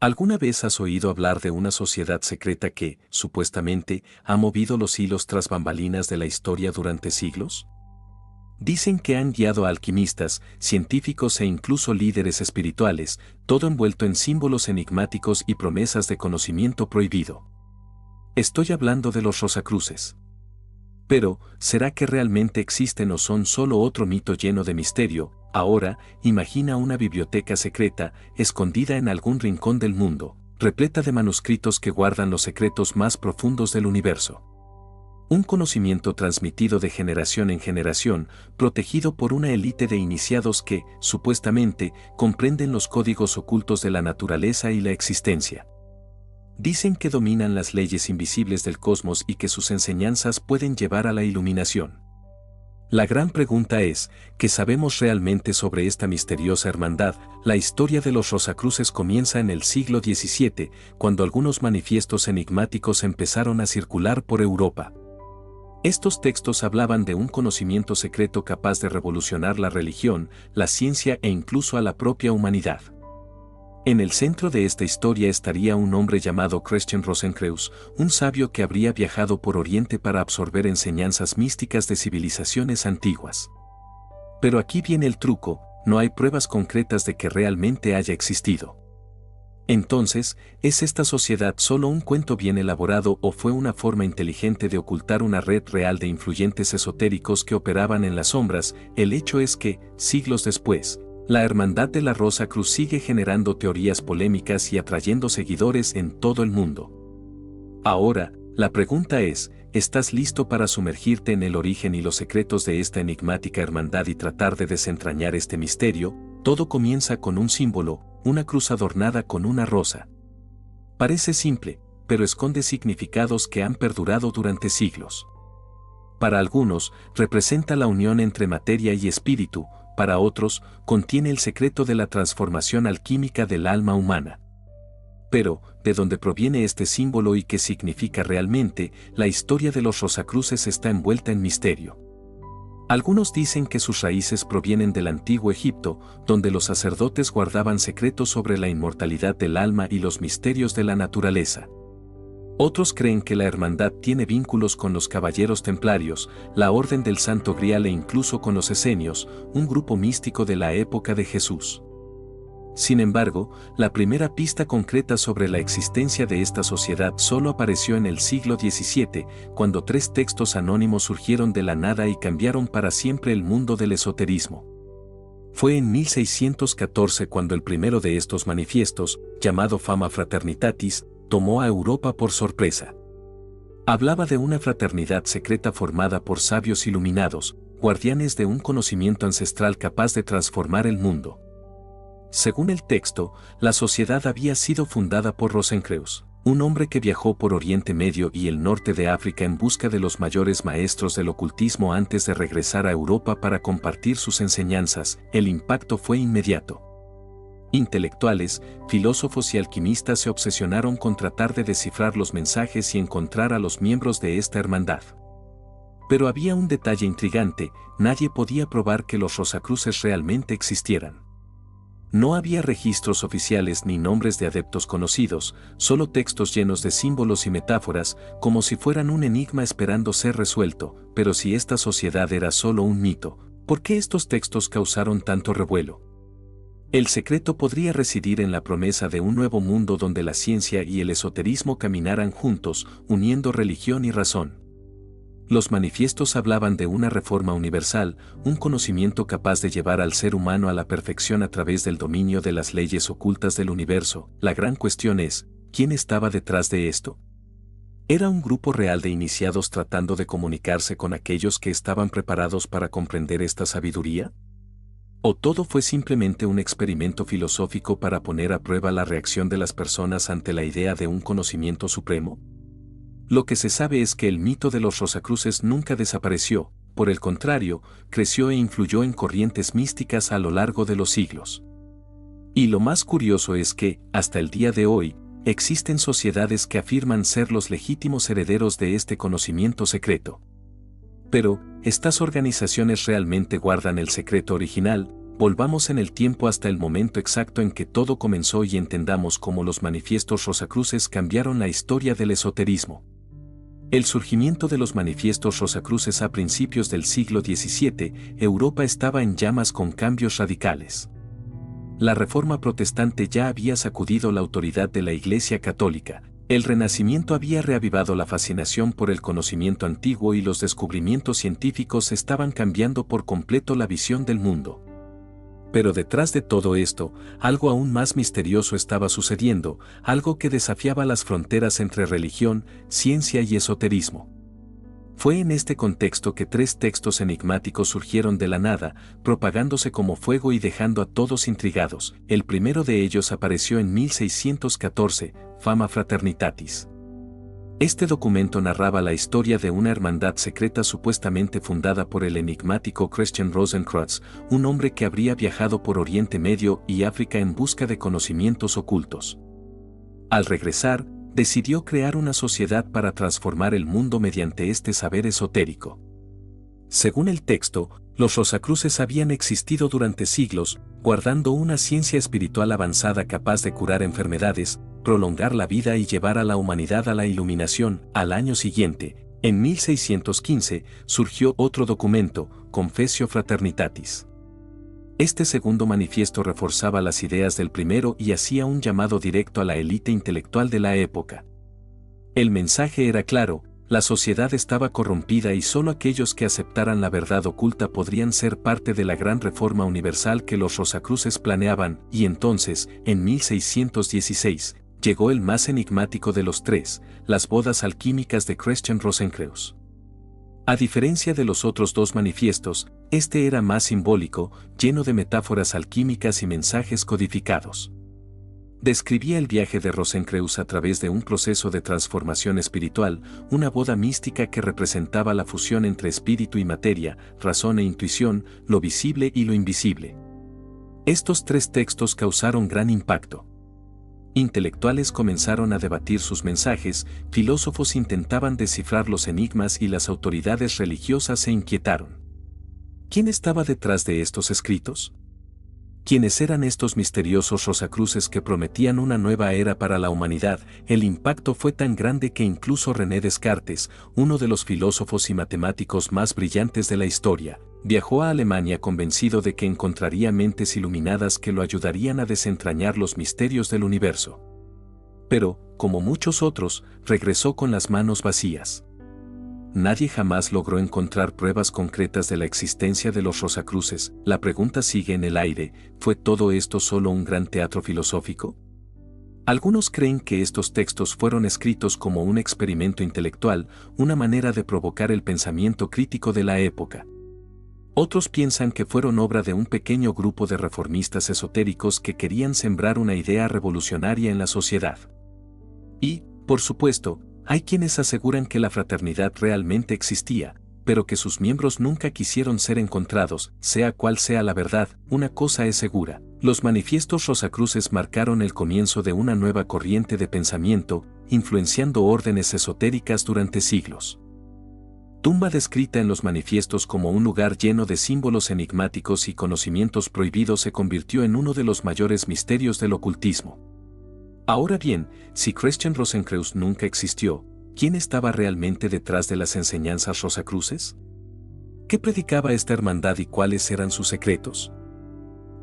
¿Alguna vez has oído hablar de una sociedad secreta que, supuestamente, ha movido los hilos tras bambalinas de la historia durante siglos? Dicen que han guiado a alquimistas, científicos e incluso líderes espirituales, todo envuelto en símbolos enigmáticos y promesas de conocimiento prohibido. Estoy hablando de los Rosacruces. Pero, ¿será que realmente existen o son solo otro mito lleno de misterio? Ahora, imagina una biblioteca secreta, escondida en algún rincón del mundo, repleta de manuscritos que guardan los secretos más profundos del universo. Un conocimiento transmitido de generación en generación, protegido por una élite de iniciados que, supuestamente, comprenden los códigos ocultos de la naturaleza y la existencia. Dicen que dominan las leyes invisibles del cosmos y que sus enseñanzas pueden llevar a la iluminación. La gran pregunta es, ¿qué sabemos realmente sobre esta misteriosa hermandad? La historia de los Rosacruces comienza en el siglo XVII, cuando algunos manifiestos enigmáticos empezaron a circular por Europa. Estos textos hablaban de un conocimiento secreto capaz de revolucionar la religión, la ciencia e incluso a la propia humanidad. En el centro de esta historia estaría un hombre llamado Christian Rosenkreuz, un sabio que habría viajado por Oriente para absorber enseñanzas místicas de civilizaciones antiguas. Pero aquí viene el truco, no hay pruebas concretas de que realmente haya existido. Entonces, ¿es esta sociedad solo un cuento bien elaborado o fue una forma inteligente de ocultar una red real de influyentes esotéricos que operaban en las sombras? El hecho es que, siglos después, la Hermandad de la Rosa Cruz sigue generando teorías polémicas y atrayendo seguidores en todo el mundo. Ahora, la pregunta es, ¿estás listo para sumergirte en el origen y los secretos de esta enigmática hermandad y tratar de desentrañar este misterio? Todo comienza con un símbolo, una cruz adornada con una rosa. Parece simple, pero esconde significados que han perdurado durante siglos. Para algunos, representa la unión entre materia y espíritu, para otros, contiene el secreto de la transformación alquímica del alma humana. Pero, ¿de dónde proviene este símbolo y qué significa realmente? La historia de los Rosacruces está envuelta en misterio. Algunos dicen que sus raíces provienen del antiguo Egipto, donde los sacerdotes guardaban secretos sobre la inmortalidad del alma y los misterios de la naturaleza. Otros creen que la hermandad tiene vínculos con los caballeros templarios, la Orden del Santo Grial e incluso con los esenios, un grupo místico de la época de Jesús. Sin embargo, la primera pista concreta sobre la existencia de esta sociedad solo apareció en el siglo XVII, cuando 3 textos anónimos surgieron de la nada y cambiaron para siempre el mundo del esoterismo. Fue en 1614 cuando el primero de estos manifiestos, llamado Fama Fraternitatis, tomó a Europa por sorpresa. Hablaba de una fraternidad secreta formada por sabios iluminados, guardianes de un conocimiento ancestral capaz de transformar el mundo. Según el texto, la sociedad había sido fundada por Rosenkreuz, un hombre que viajó por Oriente Medio y el norte de África en busca de los mayores maestros del ocultismo antes de regresar a Europa para compartir sus enseñanzas. El impacto fue inmediato. Intelectuales, filósofos y alquimistas se obsesionaron con tratar de descifrar los mensajes y encontrar a los miembros de esta hermandad. Pero había un detalle intrigante, nadie podía probar que los Rosacruces realmente existieran. No había registros oficiales ni nombres de adeptos conocidos, solo textos llenos de símbolos y metáforas, como si fueran un enigma esperando ser resuelto. Pero si esta sociedad era solo un mito, ¿por qué estos textos causaron tanto revuelo? El secreto podría residir en la promesa de un nuevo mundo donde la ciencia y el esoterismo caminaran juntos, uniendo religión y razón. Los manifiestos hablaban de una reforma universal, un conocimiento capaz de llevar al ser humano a la perfección a través del dominio de las leyes ocultas del universo. La gran cuestión es, ¿quién estaba detrás de esto? ¿Era un grupo real de iniciados tratando de comunicarse con aquellos que estaban preparados para comprender esta sabiduría? ¿O todo fue simplemente un experimento filosófico para poner a prueba la reacción de las personas ante la idea de un conocimiento supremo? Lo que se sabe es que el mito de los Rosacruces nunca desapareció, por el contrario, creció e influyó en corrientes místicas a lo largo de los siglos. Y lo más curioso es que, hasta el día de hoy, existen sociedades que afirman ser los legítimos herederos de este conocimiento secreto. Pero, ¿estas organizaciones realmente guardan el secreto original? volvamos en el tiempo hasta el momento exacto en que todo comenzó y entendamos cómo los manifiestos rosacruces cambiaron la historia del esoterismo. El surgimiento de los manifiestos rosacruces a principios del siglo XVII, Europa estaba en llamas con cambios radicales. La Reforma protestante ya había sacudido la autoridad de la Iglesia católica, el Renacimiento había reavivado la fascinación por el conocimiento antiguo y los descubrimientos científicos estaban cambiando por completo la visión del mundo. Pero detrás de todo esto, algo aún más misterioso estaba sucediendo, algo que desafiaba las fronteras entre religión, ciencia y esoterismo. Fue en este contexto que 3 textos enigmáticos surgieron de la nada, propagándose como fuego y dejando a todos intrigados. El primero de ellos apareció en 1614, Fama Fraternitatis. Este documento narraba la historia de una hermandad secreta supuestamente fundada por el enigmático Christian Rosenkreuz, un hombre que habría viajado por Oriente Medio y África en busca de conocimientos ocultos. Al regresar, decidió crear una sociedad para transformar el mundo mediante este saber esotérico. Según el texto, los rosacruces habían existido durante siglos, guardando una ciencia espiritual avanzada capaz de curar enfermedades, prolongar la vida y llevar a la humanidad a la iluminación. Al año siguiente, en 1615, surgió otro documento, Confessio Fraternitatis. Este segundo manifiesto reforzaba las ideas del primero y hacía un llamado directo a la élite intelectual de la época. El mensaje era claro: la sociedad estaba corrompida y solo aquellos que aceptaran la verdad oculta podrían ser parte de la gran reforma universal que los rosacruces planeaban. Y entonces, en 1616, llegó el más enigmático de los 3, las bodas alquímicas de Christian Rosenkreuz. A diferencia de los otros 2 manifiestos, este era más simbólico, lleno de metáforas alquímicas y mensajes codificados. Describía el viaje de Rosenkreuz a través de un proceso de transformación espiritual, una boda mística que representaba la fusión entre espíritu y materia, razón e intuición, lo visible y lo invisible. Estos 3 textos causaron gran impacto. Intelectuales comenzaron a debatir sus mensajes, filósofos intentaban descifrar los enigmas y las autoridades religiosas se inquietaron. ¿Quién estaba detrás de estos escritos? ¿Quiénes eran estos misteriosos rosacruces que prometían una nueva era para la humanidad? El impacto fue tan grande que incluso René Descartes, uno de los filósofos y matemáticos más brillantes de la historia, viajó a Alemania convencido de que encontraría mentes iluminadas que lo ayudarían a desentrañar los misterios del universo. Pero, como muchos otros, regresó con las manos vacías. Nadie jamás logró encontrar pruebas concretas de la existencia de los rosacruces. La pregunta sigue en el aire: ¿fue todo esto solo un gran teatro filosófico? Algunos creen que estos textos fueron escritos como un experimento intelectual, una manera de provocar el pensamiento crítico de la época. Otros piensan que fueron obra de un pequeño grupo de reformistas esotéricos que querían sembrar una idea revolucionaria en la sociedad. Y, por supuesto, hay quienes aseguran que la fraternidad realmente existía, pero que sus miembros nunca quisieron ser encontrados. Sea cual sea la verdad, una cosa es segura: los manifiestos rosacruces marcaron el comienzo de una nueva corriente de pensamiento, influenciando órdenes esotéricas durante siglos. Tumba descrita en los manifiestos como un lugar lleno de símbolos enigmáticos y conocimientos prohibidos se convirtió en uno de los mayores misterios del ocultismo. Ahora bien, si Christian Rosenkreuz nunca existió, ¿quién estaba realmente detrás de las enseñanzas rosacruces? ¿Qué predicaba esta hermandad y cuáles eran sus secretos?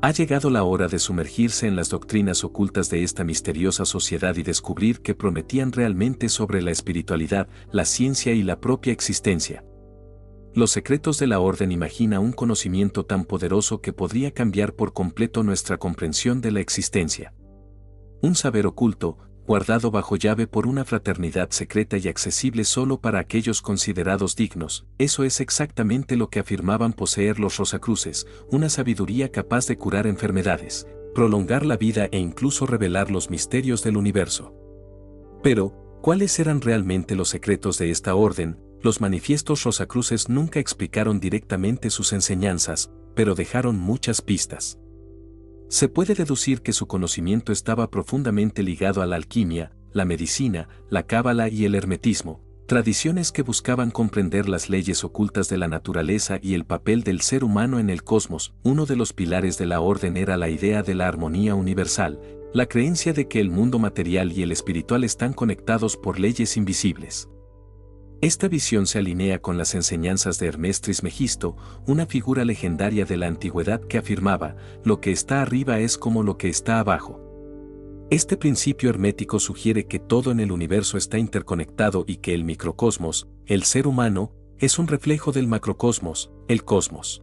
Ha llegado la hora de sumergirse en las doctrinas ocultas de esta misteriosa sociedad y descubrir qué prometían realmente sobre la espiritualidad, la ciencia y la propia existencia. Los secretos de la orden imagina un conocimiento tan poderoso que podría cambiar por completo nuestra comprensión de la existencia. Un saber oculto, guardado bajo llave por una fraternidad secreta y accesible solo para aquellos considerados dignos. Eso es exactamente lo que afirmaban poseer los rosacruces: una sabiduría capaz de curar enfermedades, prolongar la vida e incluso revelar los misterios del universo. Pero, ¿cuáles eran realmente los secretos de esta orden? Los manifiestos rosacruces nunca explicaron directamente sus enseñanzas, pero dejaron muchas pistas. Se puede deducir que su conocimiento estaba profundamente ligado a la alquimia, la medicina, la cábala y el hermetismo, Tradiciones que buscaban comprender las leyes ocultas de la naturaleza y el papel del ser humano en el cosmos. Uno de los pilares de la orden era la idea de la armonía universal, la creencia de que el mundo material y el espiritual están conectados por leyes invisibles. Esta visión se alinea con las enseñanzas de Hermes Trismegisto, una figura legendaria de la antigüedad que afirmaba, lo que está arriba es como lo que está abajo. Este principio hermético sugiere que todo en el universo está interconectado y que el microcosmos, el ser humano, es un reflejo del macrocosmos, el cosmos.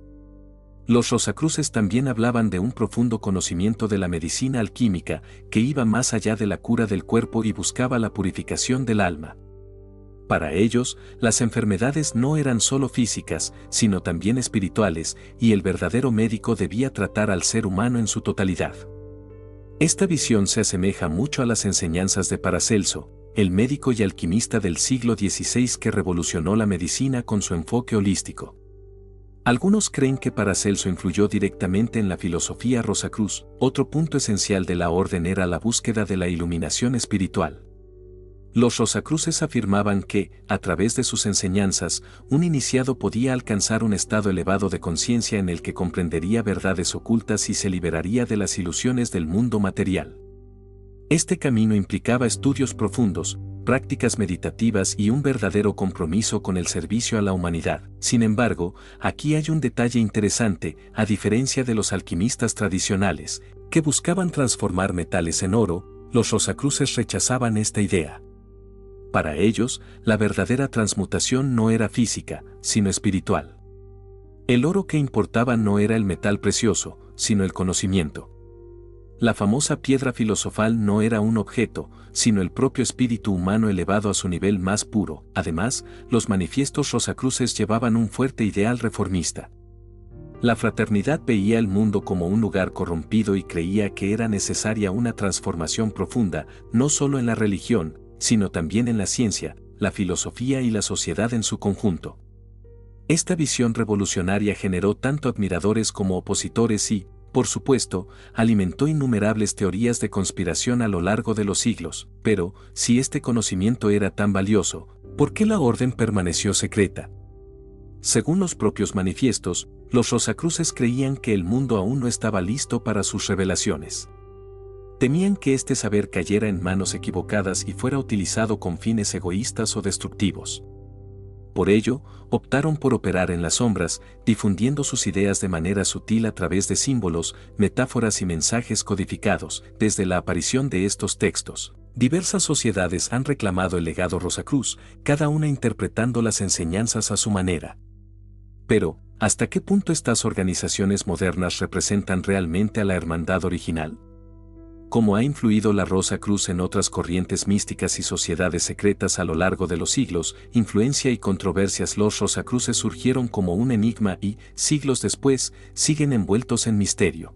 Los Rosacruces también hablaban de un profundo conocimiento de la medicina alquímica que iba más allá de la cura del cuerpo y buscaba la purificación del alma. Para ellos, las enfermedades no eran solo físicas, sino también espirituales, y el verdadero médico debía tratar al ser humano en su totalidad. Esta visión se asemeja mucho a las enseñanzas de Paracelso, el médico y alquimista del siglo XVI que revolucionó la medicina con su enfoque holístico. Algunos creen que Paracelso influyó directamente en la filosofía Rosacruz. Otro punto esencial de la orden era la búsqueda de la iluminación espiritual. Los Rosacruces afirmaban que, a través de sus enseñanzas, un iniciado podía alcanzar un estado elevado de conciencia en el que comprendería verdades ocultas y se liberaría de las ilusiones del mundo material. Este camino implicaba estudios profundos, prácticas meditativas y un verdadero compromiso con el servicio a la humanidad. Sin embargo, aquí hay un detalle interesante, a diferencia de los alquimistas tradicionales, que buscaban transformar metales en oro, los Rosacruces rechazaban esta idea. Para ellos, la verdadera transmutación no era física, sino espiritual. El oro que importaba no era el metal precioso, sino el conocimiento. La famosa piedra filosofal no era un objeto, sino el propio espíritu humano elevado a su nivel más puro. Además, los manifiestos Rosacruces llevaban un fuerte ideal reformista. La fraternidad veía el mundo como un lugar corrompido y creía que era necesaria una transformación profunda, no solo en la religión, sino también en la ciencia, la filosofía y la sociedad en su conjunto. Esta visión revolucionaria generó tanto admiradores como opositores y, por supuesto, alimentó innumerables teorías de conspiración a lo largo de los siglos. Pero, si este conocimiento era tan valioso, ¿por qué la orden permaneció secreta? Según los propios manifiestos, los Rosacruces creían que el mundo aún no estaba listo para sus revelaciones. Temían que este saber cayera en manos equivocadas y fuera utilizado con fines egoístas o destructivos. Por ello, optaron por operar en las sombras, difundiendo sus ideas de manera sutil a través de símbolos, metáforas y mensajes codificados. Desde la aparición de estos textos, diversas sociedades han reclamado el legado Rosacruz, cada una interpretando las enseñanzas a su manera. Pero, ¿hasta qué punto estas organizaciones modernas representan realmente a la hermandad original? ¿Cómo ha influido la Rosacruz en otras corrientes místicas y sociedades secretas a lo largo de los siglos? Influencia y controversias. Los Rosacruces surgieron como un enigma y, siglos después, siguen envueltos en misterio.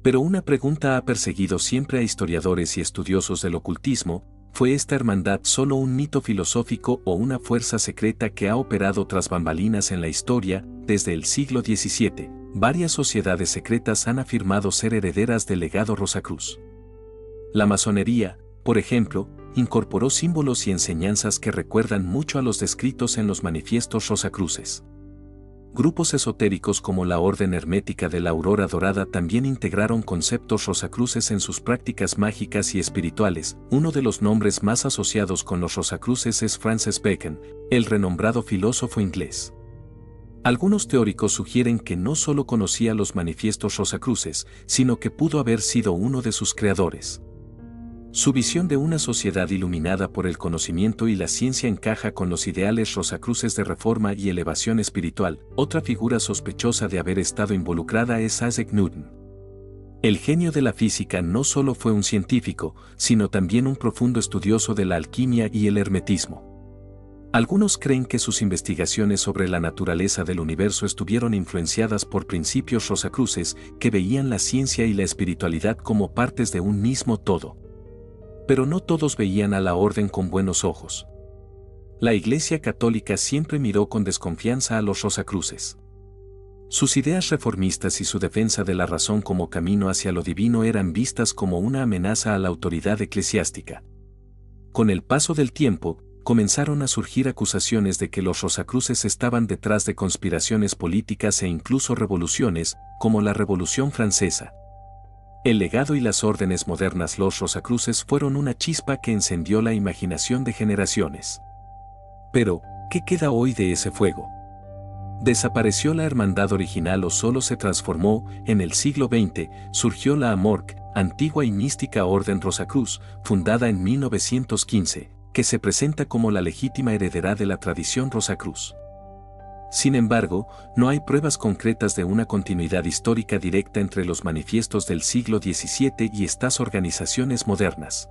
Pero una pregunta ha perseguido siempre a historiadores y estudiosos del ocultismo: ¿fue esta hermandad solo un mito filosófico o una fuerza secreta que ha operado tras bambalinas en la historia? Desde el siglo XVII, varias sociedades secretas han afirmado ser herederas del legado Rosacruz. La masonería, por ejemplo, incorporó símbolos y enseñanzas que recuerdan mucho a los descritos en los manifiestos Rosacruces. Grupos esotéricos como la Orden Hermética de la Aurora Dorada también integraron conceptos Rosacruces en sus prácticas mágicas y espirituales. Uno de los nombres más asociados con los Rosacruces es Francis Bacon, el renombrado filósofo inglés. Algunos teóricos sugieren que no solo conocía los manifiestos Rosacruces, sino que pudo haber sido uno de sus creadores. Su visión de una sociedad iluminada por el conocimiento y la ciencia encaja con los ideales Rosacruces de reforma y elevación espiritual. Otra figura sospechosa de haber estado involucrada es Isaac Newton. El genio de la física no solo fue un científico, sino también un profundo estudioso de la alquimia y el hermetismo. Algunos creen que sus investigaciones sobre la naturaleza del universo estuvieron influenciadas por principios Rosacruces que veían la ciencia y la espiritualidad como partes de un mismo todo. Pero no todos veían a la orden con buenos ojos. La Iglesia Católica siempre miró con desconfianza a los Rosacruces. Sus ideas reformistas y su defensa de la razón como camino hacia lo divino eran vistas como una amenaza a la autoridad eclesiástica. Con el paso del tiempo, comenzaron a surgir acusaciones de que los Rosacruces estaban detrás de conspiraciones políticas e incluso revoluciones, como la Revolución Francesa. El legado y las órdenes modernas. Los Rosacruces fueron una chispa que encendió la imaginación de generaciones. Pero, ¿qué queda hoy de ese fuego? ¿Desapareció la hermandad original o solo se transformó? En el siglo XX surgió la AMORC, antigua y mística Orden Rosacruz, fundada en 1915, que se presenta como la legítima heredera de la tradición Rosacruz. Sin embargo, no hay pruebas concretas de una continuidad histórica directa entre los manifiestos del siglo XVII y estas organizaciones modernas.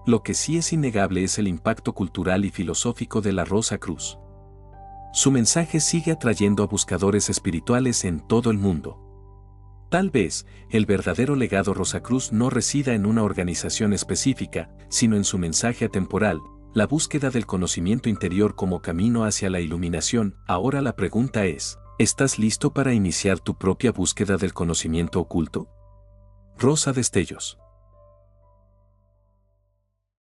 Lo que sí es innegable es el impacto cultural y filosófico de la Rosacruz. Su mensaje sigue atrayendo a buscadores espirituales en todo el mundo. Tal vez, el verdadero legado Rosacruz no resida en una organización específica, sino en su mensaje atemporal, la búsqueda del conocimiento interior como camino hacia la iluminación. Ahora la pregunta es, ¿estás listo para iniciar tu propia búsqueda del conocimiento oculto? Rosa Destellos.